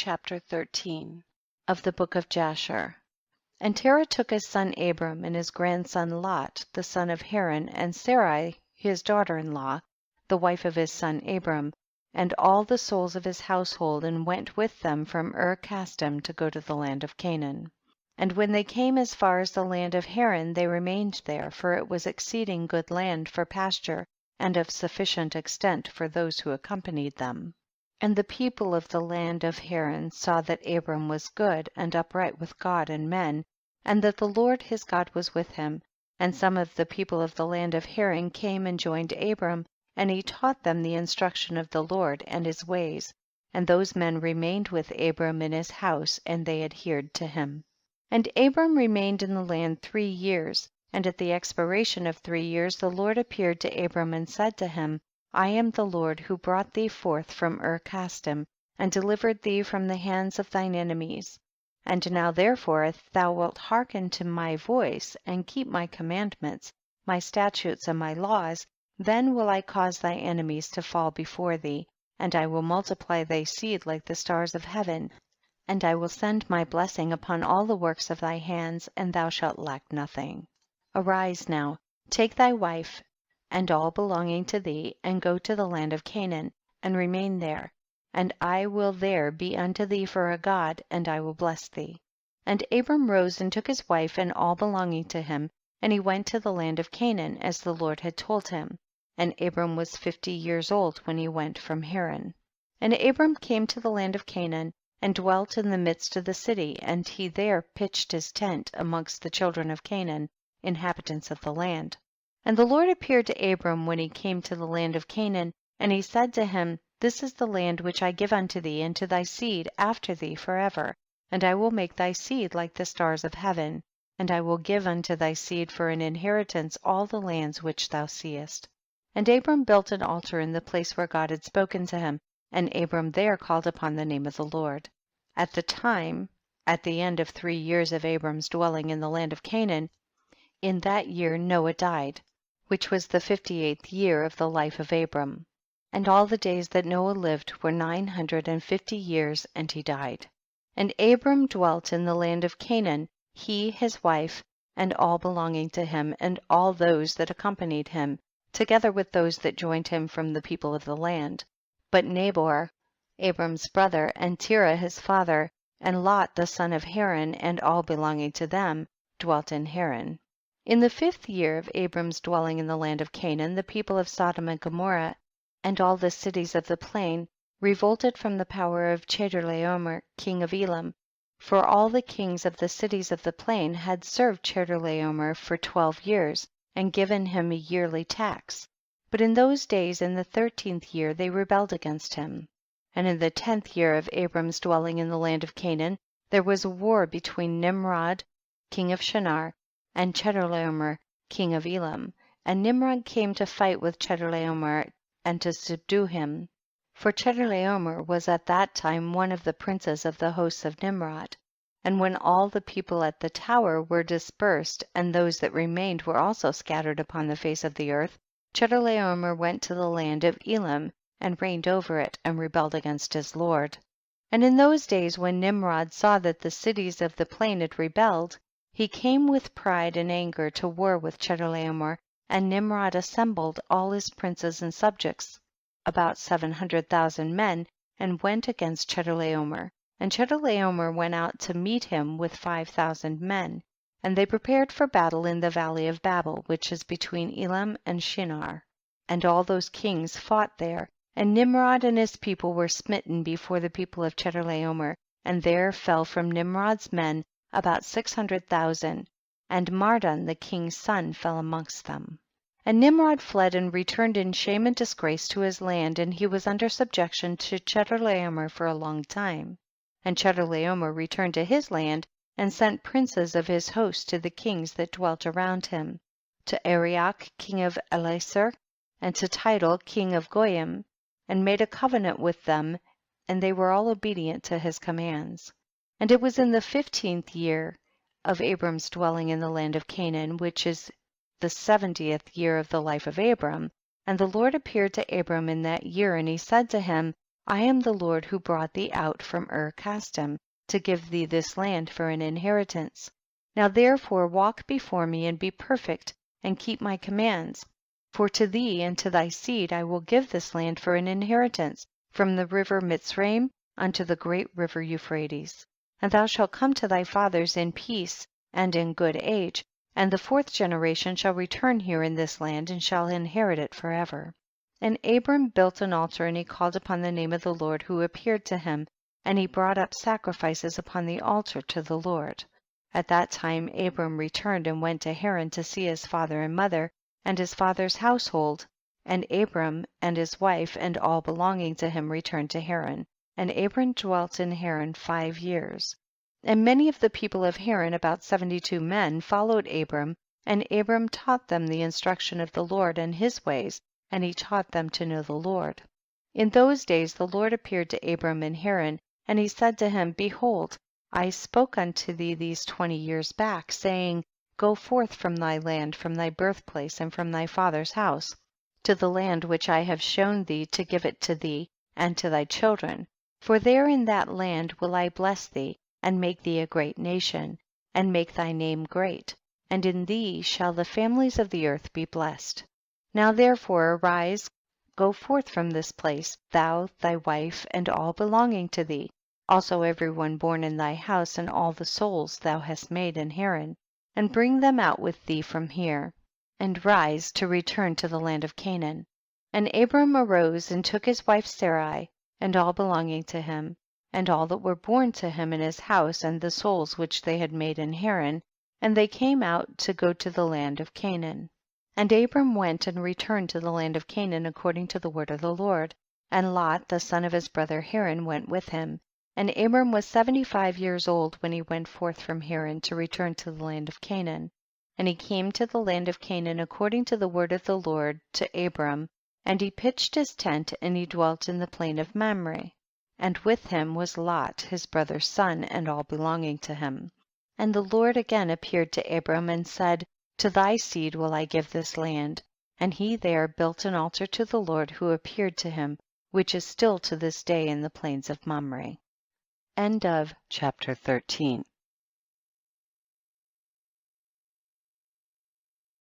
Chapter 13 of the Book of Jasher. And Terah took his son Abram, and his grandson Lot, the son of Haran, and Sarai his daughter-in-law, the wife of his son Abram, and all the souls of his household, and went with them from Casdim to go to the land of Canaan. And when they came as far as the land of Haran, they remained there, for it was exceeding good land for pasture, and of sufficient extent for those who accompanied them. And the people of the land of Haran saw that Abram was good and upright with God and men, and that the Lord his God was with him. And some of the people of the land of Haran came and joined Abram, and he taught them the instruction of the Lord and his ways. And those men remained with Abram in his house, and they adhered to him. And Abram remained in the land 3 years, and at the expiration of 3 years the Lord appeared to Abram and said to him, I am the Lord who brought thee forth from Casdim, and delivered thee from the hands of thine enemies. And now therefore, if thou wilt hearken to my voice, and keep my commandments, my statutes, and my laws, then will I cause thy enemies to fall before thee, and I will multiply thy seed like the stars of heaven, and I will send my blessing upon all the works of thy hands, and thou shalt lack nothing. Arise now, take thy wife, and all belonging to thee, and go to the land of Canaan, and remain there, and I will there be unto thee for a God, and I will bless thee. And Abram rose and took his wife and all belonging to him, and he went to the land of Canaan, as the Lord had told him. And Abram was 50 years old when he went from Haran. And Abram came to the land of Canaan, and dwelt in the midst of the city, and he there pitched his tent amongst the children of Canaan, inhabitants of the land. And the Lord appeared to Abram when he came to the land of Canaan, and he said to him, This is the land which I give unto thee and to thy seed after thee forever, and I will make thy seed like the stars of heaven, and I will give unto thy seed for an inheritance all the lands which thou seest. And Abram built an altar in the place where God had spoken to him, and Abram there called upon the name of the Lord. At the end of 3 years of Abram's dwelling in the land of Canaan, in that year Noah died, which was the 58th year of the life of Abram. And all the days that Noah lived were 950 years, and he died. And Abram dwelt in the land of Canaan, he, his wife, and all belonging to him, and all those that accompanied him, together with those that joined him from the people of the land. But Nabor, Abram's brother, and Terah his father, and Lot the son of Haran, and all belonging to them, dwelt in Haran. In the 5th year of Abram's dwelling in the land of Canaan, the people of Sodom and Gomorrah, and all the cities of the plain, revolted from the power of Chedorlaomer king of Elam, for all the kings of the cities of the plain had served Chedorlaomer for 12 years, and given him a yearly tax. But in those days, in the 13th year, they rebelled against him. And in the 10th year of Abram's dwelling in the land of Canaan, there was a war between Nimrod, king of Shinar, and Chedorlaomer, king of Elam. And Nimrod came to fight with Chedorlaomer and to subdue him. For Chedorlaomer was at that time one of the princes of the hosts of Nimrod. And when all the people at the tower were dispersed, and those that remained were also scattered upon the face of the earth, Chedorlaomer went to the land of Elam, and reigned over it, and rebelled against his Lord. And in those days when Nimrod saw that the cities of the plain had rebelled, he came with pride and anger to war with Chedorlaomer, and Nimrod assembled all his princes and subjects, about 700,000 men, and went against Chedorlaomer. And Chedorlaomer went out to meet him with 5,000 men, and they prepared for battle in the valley of Babel, which is between Elam and Shinar. And all those kings fought there, and Nimrod and his people were smitten before the people of Chedorlaomer, and there fell from Nimrod's men about 600,000, and Mardon the king's son fell amongst them. And Nimrod fled and returned in shame and disgrace to his land, and he was under subjection to Chedorlaomer for a long time. And Chedorlaomer returned to his land, and sent princes of his host to the kings that dwelt around him, to Arioch king of Elasar, and to Tidal king of Goyim, and made a covenant with them, and they were all obedient to his commands. And it was in the 15th year of Abram's dwelling in the land of Canaan, which is the 70th year of the life of Abram, and the Lord appeared to Abram in that year, and he said to him, I am the Lord who brought thee out from Casdim to give thee this land for an inheritance. Now therefore walk before me and be perfect and keep my commands. For to thee and to thy seed I will give this land for an inheritance, from the river Mitzraim unto the great river Euphrates. And thou shalt come to thy fathers in peace and in good age, and the fourth generation shall return here in this land and shall inherit it forever. And Abram built an altar, and he called upon the name of the Lord who appeared to him, and he brought up sacrifices upon the altar to the Lord. At that time Abram returned and went to Haran to see his father and mother, and his father's household. And Abram and his wife and all belonging to him returned to Haran. And Abram dwelt in Haran 5 years. And many of the people of Haran, about 72 men, followed Abram, and Abram taught them the instruction of the Lord and his ways, and he taught them to know the Lord. In those days the Lord appeared to Abram in Haran, and he said to him, Behold, I spoke unto thee these 20 years back, saying, Go forth from thy land, from thy birthplace, and from thy father's house, to the land which I have shown thee, to give it to thee and to thy children. For there in that land will I bless thee, and make thee a great nation, and make thy name great, and in thee shall the families of the earth be blessed. Now therefore arise, go forth from this place, thou, thy wife, and all belonging to thee, also every one born in thy house, and all the souls thou hast made in Haran, and bring them out with thee from here, and rise to return to the land of Canaan. And Abram arose and took his wife Sarai, and all belonging to him, and all that were born to him in his house, and the souls which they had made in Haran, and they came out to go to the land of Canaan. And Abram went and returned to the land of Canaan according to the word of the Lord, and Lot the son of his brother Haran went with him. And Abram was 75 years old when he went forth from Haran to return to the land of Canaan. And he came to the land of Canaan according to the word of the Lord to Abram, and he pitched his tent, and he dwelt in the plain of Mamre. And with him was Lot his brother's son, and all belonging to him. And the Lord again appeared to Abram and said, To thy seed will I give this land. And he there built an altar to the Lord who appeared to him, which is still to this day in the plains of Mamre. End of chapter 13.